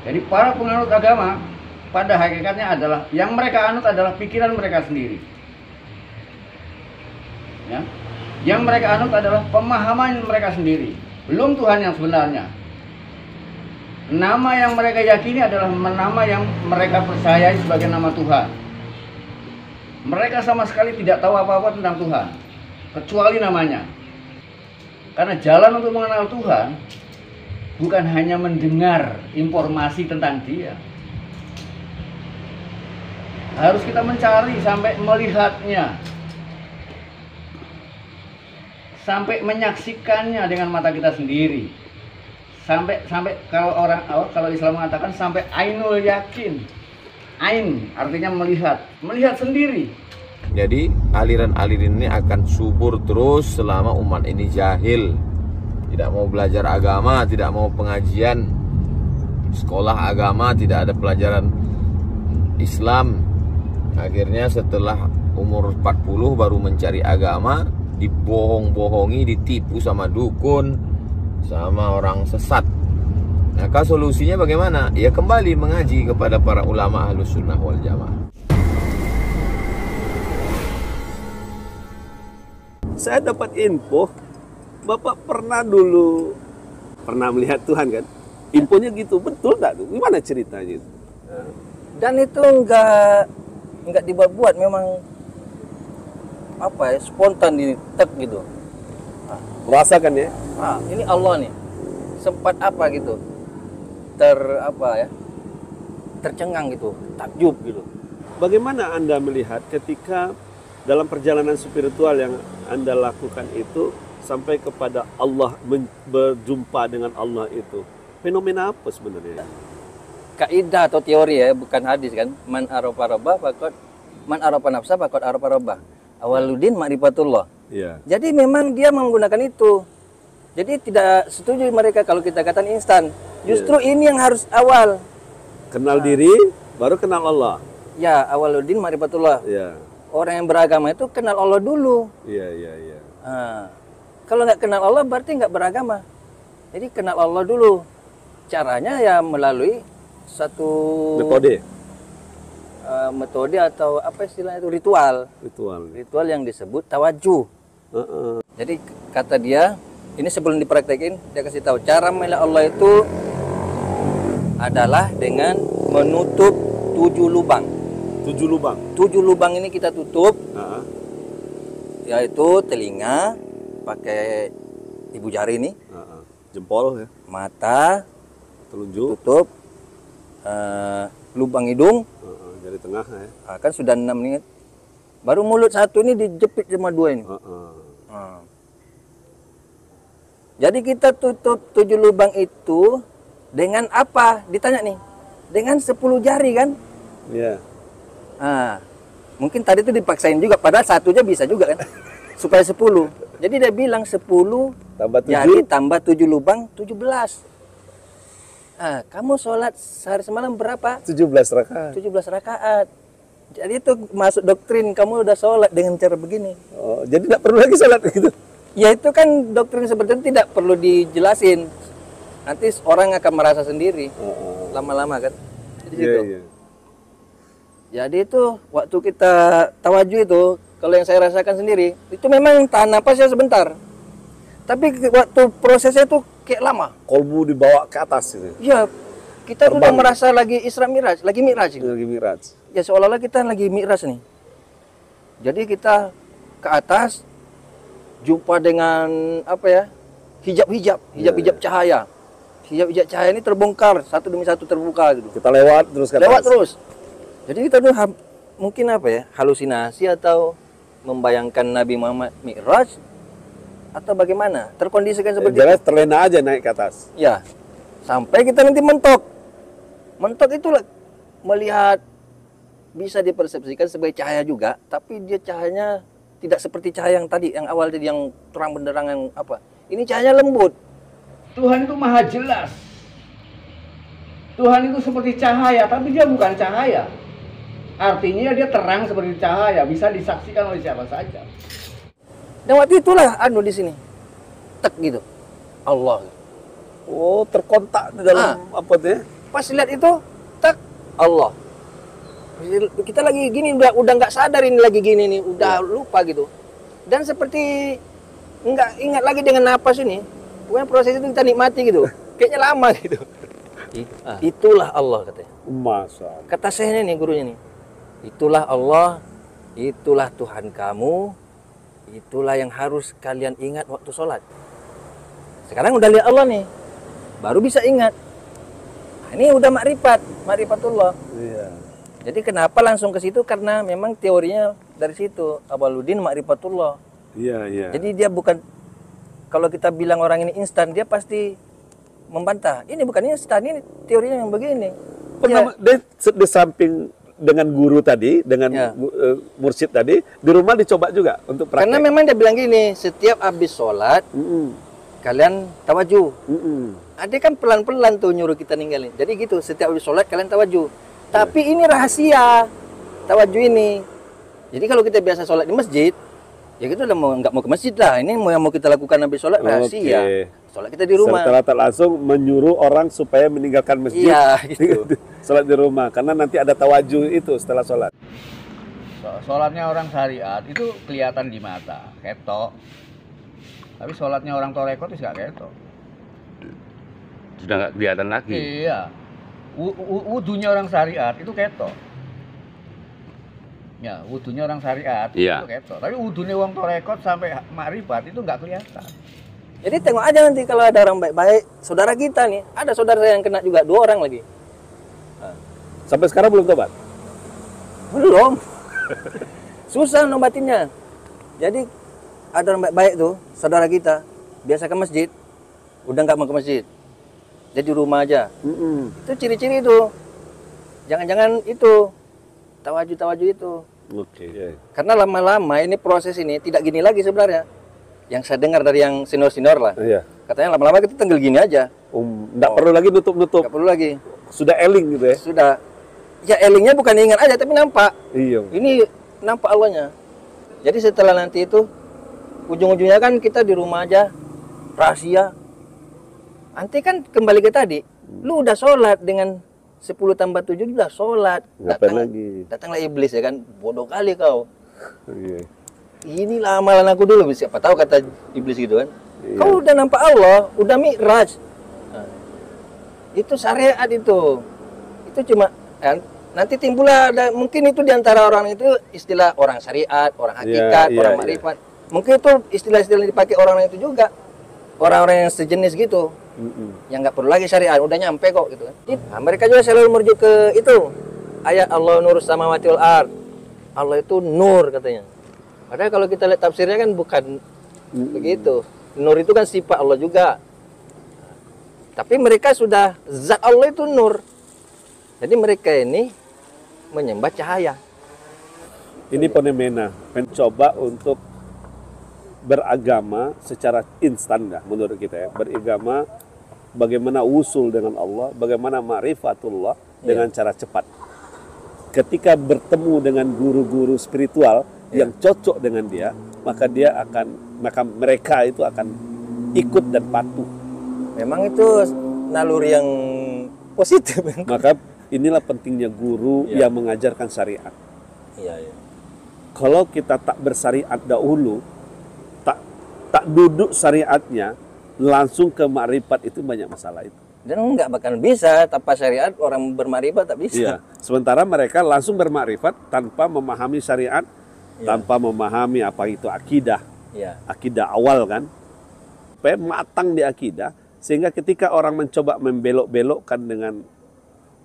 Jadi para penganut agama pada hakikatnya adalah yang mereka anut adalah pikiran mereka sendiri. Ya. Yang mereka anut adalah pemahaman mereka sendiri, belum Tuhan yang sebenarnya. Nama yang mereka yakini adalah nama yang mereka percayai sebagai nama Tuhan. Mereka sama sekali tidak tahu apa-apa tentang Tuhan, kecuali namanya. Karena jalan untuk mengenal Tuhan bukan hanya mendengar informasi tentang Dia. Harus kita mencari sampai melihatnya, sampai menyaksikannya dengan mata kita sendiri. Sampai kalau Islam mengatakan sampai ainul yakin. Ain artinya melihat sendiri. Jadi aliran-aliran ini akan subur terus selama umat ini jahil, tidak mau belajar agama, tidak mau pengajian sekolah agama, tidak ada pelajaran Islam. Akhirnya setelah umur 40 baru mencari agama, dibohong-bohongi, ditipu sama dukun, sama orang sesat. Maka solusinya bagaimana? Ya kembali mengaji kepada para ulama Ahlus Sunnah wal Jamaah. Saya dapat info, Bapak pernah melihat Tuhan kan? Infonya gitu, betul nggak? Gimana ceritanya itu? Dan itu nggak dibuat-buat, memang apa ya, spontan ini, tek gitu. Merasakan ya? Ini Allah nih, sempat apa gitu, tercengang gitu, takjub gitu. Bagaimana Anda melihat ketika dalam perjalanan spiritual yang Anda lakukan itu sampai kepada Allah, berjumpa dengan Allah itu? Fenomena apa sebenarnya? Kaidah atau teori ya, bukan hadis kan. Man arafa nafsa faqad arafa rabbah. Awaludin ma'rifatullah. Iya. Jadi memang dia menggunakan itu. Jadi tidak setuju mereka kalau kita katakan instan. Justru ini yang harus awal. Kenal diri, baru kenal Allah. Ya, awaludin ma'rifatullah. Iya. Orang yang beragama itu kenal Allah dulu. Iya. Kalau nggak kenal Allah berarti nggak beragama. Jadi kenal Allah dulu. Caranya ya melalui satu metode atau apa istilahnya itu, ritual yang disebut tawajuh. Jadi kata dia, ini sebelum dipraktekin dia kasih tahu cara melihat Allah itu adalah dengan menutup 7 lubang. 7 lubang ini kita tutup, yaitu telinga pakai ibu jari ini, jempol ya, mata telunjuk tutup, lubang hidung, jari tengah ya. Kan sudah 6 menit. Baru mulut satu ini dijepit sama 2 ini. Jadi kita tutup 7 lubang itu dengan apa? Ditanya nih. Dengan 10 jari kan? Iya. Mungkin tadi itu dipaksain juga, padahal satunya bisa juga kan? Supaya 10. Jadi dia bilang 10 tambah 7 jari tambah 7 lubang 17. Kamu sholat sehari semalam berapa? 17 rakaat. 17 rakaat. Jadi itu masuk doktrin kamu udah sholat dengan cara begini. Oh, jadi tidak perlu lagi sholat gitu? Ya itu kan doktrin seperti itu tidak perlu dijelasin. Nanti orang akan merasa sendiri lama-lama kan. Jadi gitu. Jadi itu waktu kita tawajuh itu, kalau yang saya rasakan sendiri, itu memang tahan napas ya sebentar. Tapi waktu prosesnya itu kayak lama. Kolbu dibawa ke atas gitu. Iya, kita udah merasa lagi Isra Mi'raj, lagi Mi'raj. Lagi Mi'raj. Ya seolah-olah kita lagi Mi'raj nih. Jadi kita ke atas, jumpa dengan apa ya? Hijab cahaya. Hijab cahaya ini terbongkar, satu demi satu terbuka gitu. Kita lewat terus ke atas. Lewat terus. Jadi kita tuh mungkin apa ya? Halusinasi atau membayangkan Nabi Muhammad Mi'raj atau bagaimana? Terkondisikan seperti itu. Terlena aja naik ke atas. Ya. Sampai kita nanti mentok. Mentok itulah melihat, bisa dipersepsikan sebagai cahaya juga, tapi dia cahayanya tidak seperti cahaya yang tadi, yang awal tadi yang terang benderang yang apa. Ini cahayanya lembut. Tuhan itu maha jelas. Tuhan itu seperti cahaya, tapi dia bukan cahaya. Artinya dia terang seperti cahaya, bisa disaksikan oleh siapa saja. Dan waktu itulah di sini. Tek gitu. Allah. Oh, terkontak di dalam apa tuh ya? Pas lihat itu, tak, Allah. Kita lagi gini, udah nggak sadar ini lagi gini nih, udah lupa gitu. Dan seperti nggak ingat lagi dengan napas ini. Pokoknya proses itu kita nikmati gitu. Kayaknya lama gitu. Itulah Allah katanya. Masa. Kata saya nih gurunya nih. Itulah Allah, itulah Tuhan kamu, itulah yang harus kalian ingat waktu sholat. Sekarang udah lihat Allah nih, baru bisa ingat. Nah, ini udah makrifatullah. Iya. Jadi kenapa langsung ke situ? Karena memang teorinya dari situ. Awaluddin makrifatullah. Iya, iya. Jadi dia bukan, kalau kita bilang orang ini instan, dia pasti membantah. Ini bukan instan, ini teorinya yang begini. Pernah di samping dengan guru tadi, dengan mursyid tadi, di rumah dicoba juga untuk praktek. Karena memang dia bilang gini, setiap habis sholat, kalian tawajuh. Ada kan pelan-pelan tuh nyuruh kita ninggalin. Jadi gitu, setiap habis sholat kalian tawajuh. Tapi ini rahasia, tawajuh ini. Jadi kalau kita biasa sholat di masjid, ya kita udah nggak mau ke masjid lah. Ini yang mau kita lakukan habis sholat rahasia. Sholat kita di rumah. Secara tak langsung menyuruh orang supaya meninggalkan masjid. Iya, gitu. Sholat di rumah, karena nanti ada tawajuh itu setelah sholat. Sholatnya orang syariat itu kelihatan di mata, ketok. Tapi sholatnya orang torekot itu nggak ketok. Sudah nggak kelihatan lagi. Iya. Wudunya orang syariat itu ketok. Ya, wudunya orang syariat itu ketok. Tapi wudunya orang torekot sampai makrifat itu nggak kelihatan. Jadi tengok aja nanti kalau ada orang baik-baik, saudara kita nih, ada saudara saya yang kena juga 2 orang lagi. Sampai sekarang belum tobat? Belum. Susah nobatinnya. Jadi ada orang baik-baik tuh, saudara kita, biasa ke masjid, udah nggak mau ke masjid. Jadi di rumah aja. Itu ciri-ciri itu. Jangan-jangan itu tawajuh itu. Oke. Karena lama-lama ini proses ini tidak gini lagi sebenarnya. Yang saya dengar dari yang senior-senior lah. Iya. Katanya lama-lama kita tinggal gini aja. Nggak perlu lagi nutup-nutup. Nggak perlu lagi. Sudah eling gitu ya? Sudah. Ya elingnya bukan ingat aja tapi nampak. Iya. Ini nampak Allahnya. Jadi setelah nanti itu ujung-ujungnya kan kita di rumah aja rahasia. Nanti kan kembali ke tadi. Lu udah sholat dengan 10 tambah 7 udah sholat. Datanglah iblis ya kan. Bodoh kali kau. Iya. Inilah amalan aku dulu. Siapa tahu kata iblis gitu kan. Iya. Kau udah nampak Allah. Udah mi'raj. Nah, itu syariat itu. Itu cuma nanti timbullah ada, mungkin itu diantara orang itu istilah orang syariat, orang hakikat, orang makrifat. Mungkin itu istilah-istilah yang dipakai orang itu juga. Orang-orang yang sejenis gitu. Yang nggak perlu lagi syariat, udah nyampe kok gitu kan. Nah, mereka juga selalu merujuk ke itu. Ayat Allah nurus samawati wal ard. Allah itu nur katanya. Padahal kalau kita lihat tafsirnya kan bukan begitu. Nur itu kan sifat Allah juga. Tapi mereka sudah zat Allah itu nur. Jadi mereka ini menyembah cahaya. Ini fenomena mencoba untuk beragama secara instan dah menurut kita ya. Beragama bagaimana usul dengan Allah, bagaimana ma'rifatullah dengan cara cepat. Ketika bertemu dengan guru-guru spiritual yang cocok dengan dia, maka mereka itu akan ikut dan patuh. Memang itu naluri yang positif. Maka inilah pentingnya guru yang mengajarkan syariat. Iya. Kalau kita tak bersyariat dahulu, tak duduk syariatnya, langsung ke makrifat itu banyak masalah itu. Dan nggak bakal bisa tanpa syariat orang bermakrifat tak bisa. Iya. Sementara mereka langsung bermakrifat tanpa memahami syariat, tanpa memahami apa itu akidah. Akidah awal kan. Supaya matang di akidah, sehingga ketika orang mencoba membelok-belokkan dengan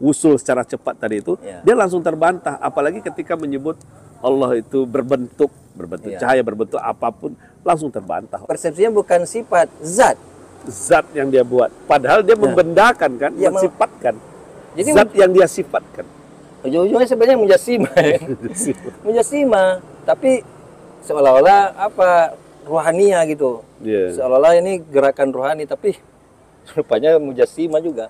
usul secara cepat tadi itu, dia langsung terbantah. Apalagi ketika menyebut Allah itu berbentuk cahaya, berbentuk apapun, langsung terbantah. Persepsinya bukan sifat, zat yang dia buat. Padahal dia membendakan kan, mensifatkan. Jadi zat yang dia sifatkan. Ujung-ujungnya sebenarnya mujasimah. Mujasimah, tapi seolah-olah apa rohania gitu. Seolah-olah ini gerakan rohani, tapi rupanya mujasimah juga.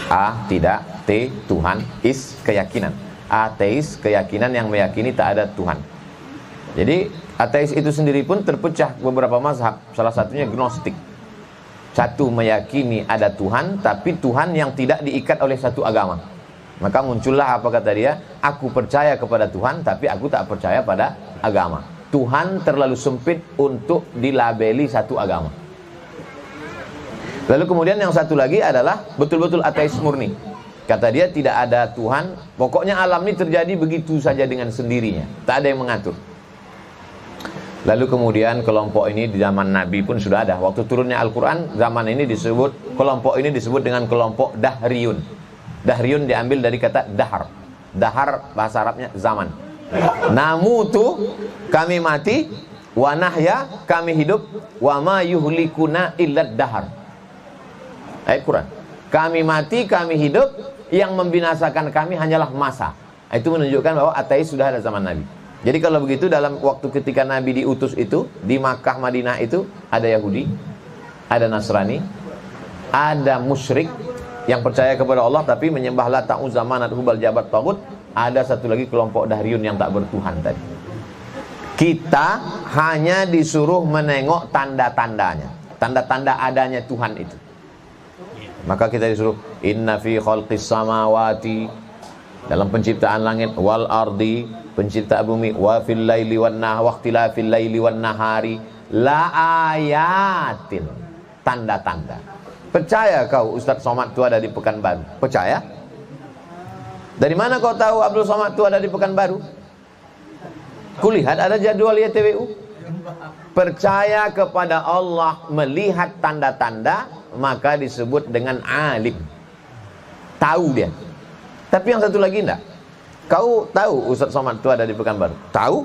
A, tidak. T, Tuhan. Is, keyakinan. Ateis, keyakinan yang meyakini tak ada Tuhan. Jadi ateis itu sendiri pun terpecah beberapa mazhab. Salah satunya gnostik. Satu, meyakini ada Tuhan, tapi Tuhan yang tidak diikat oleh satu agama. Maka muncullah apa kata dia, aku percaya kepada Tuhan, tapi aku tak percaya pada agama. Tuhan terlalu sempit untuk dilabeli satu agama. Lalu kemudian yang satu lagi adalah betul-betul ateis murni. Kata dia tidak ada Tuhan, pokoknya alam ini terjadi begitu saja dengan sendirinya, tak ada yang mengatur. Lalu kemudian kelompok ini di zaman Nabi pun sudah ada. Waktu turunnya Al-Quran, zaman ini disebut, kelompok ini disebut dengan kelompok Dahriyun. Dahriyun diambil dari kata dahar. Dahar bahasa Arabnya zaman. Namutu, kami mati, wa nahya, kami hidup, wa ma yuhlikuna illad dahar. Ayat Quran. Kami mati, kami hidup, yang membinasakan kami hanyalah masa. Itu menunjukkan bahwa ateis sudah ada zaman Nabi. Jadi kalau begitu dalam waktu ketika Nabi diutus itu, di Makkah Madinah itu ada Yahudi, ada Nasrani, ada musyrik yang percaya kepada Allah tapi menyembah Lata, Uzza, Manat, Hubal, Jabat, Tagut. Ada satu lagi kelompok Dahriyun yang tak bertuhan tadi. Kita hanya disuruh menengok tanda-tandanya, tanda-tanda adanya Tuhan itu. Maka kita disuruh inna fi khalqis samawati, dalam penciptaan langit, wal ardi, pencipta bumi, wa fil laili wan nahari, wa ikhtilafil laili wan nahari, la ayatin, tanda-tanda. Percaya kau Ustaz Somad itu ada di Pekanbaru? Percaya? Dari mana kau tahu Abdul Somad itu ada di Pekanbaru? Kulihat ada jadwal YTWU. Percaya kepada Allah, melihat tanda-tanda, maka disebut dengan alim. Tahu dia. Tapi yang satu lagi enggak. Kau tahu Ustaz Somad itu ada di Pekanbaru? Tahu?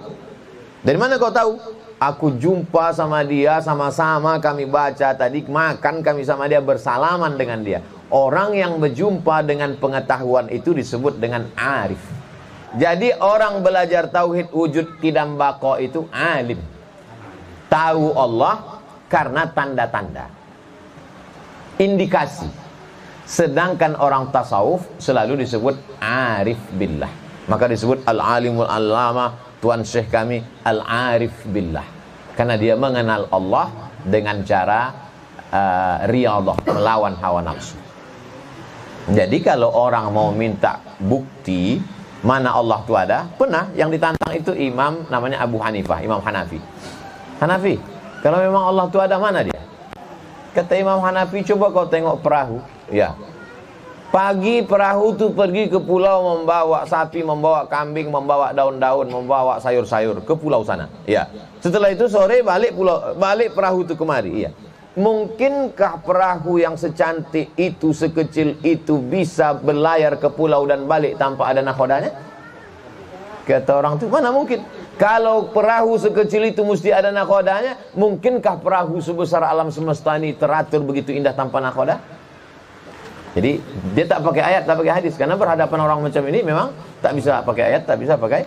Dari mana kau tahu? Aku jumpa sama dia, sama-sama kami baca tadi, makan kami sama dia, bersalaman dengan dia. Orang yang berjumpa dengan pengetahuan itu disebut dengan arif. Jadi orang belajar tauhid wujud qidam baqa itu alim. Tahu Allah karena tanda-tanda, indikasi. Sedangkan orang tasawuf selalu disebut arif billah. Maka disebut al-alimul allama, Tuan Syekh kami al-arif billah. Karena dia mengenal Allah dengan cara riyadhah, melawan hawa nafsu. Jadi kalau orang mau minta bukti mana Allah itu ada, pernah yang ditantang itu imam namanya Abu Hanifah, Imam Hanafi. Hanafi, kalau memang Allah itu ada, mana dia? Kata Imam Hanafi, coba kau tengok perahu. Ya. Pagi perahu itu pergi ke pulau, membawa sapi, membawa kambing, membawa daun-daun, membawa sayur-sayur ke pulau sana. Ya. Setelah itu sore balik perahu itu kemari. Ya. Mungkinkah perahu yang secantik itu, sekecil itu bisa berlayar ke pulau dan balik tanpa ada nakodanya? Kata orang itu, mana mungkin? Kalau perahu sekecil itu mesti ada nakodanya, mungkinkah perahu sebesar alam semesta ini teratur begitu indah tanpa nakoda? Jadi dia tak pakai ayat, tak pakai hadis, karena berhadapan orang macam ini memang tak bisa pakai ayat, tak bisa pakai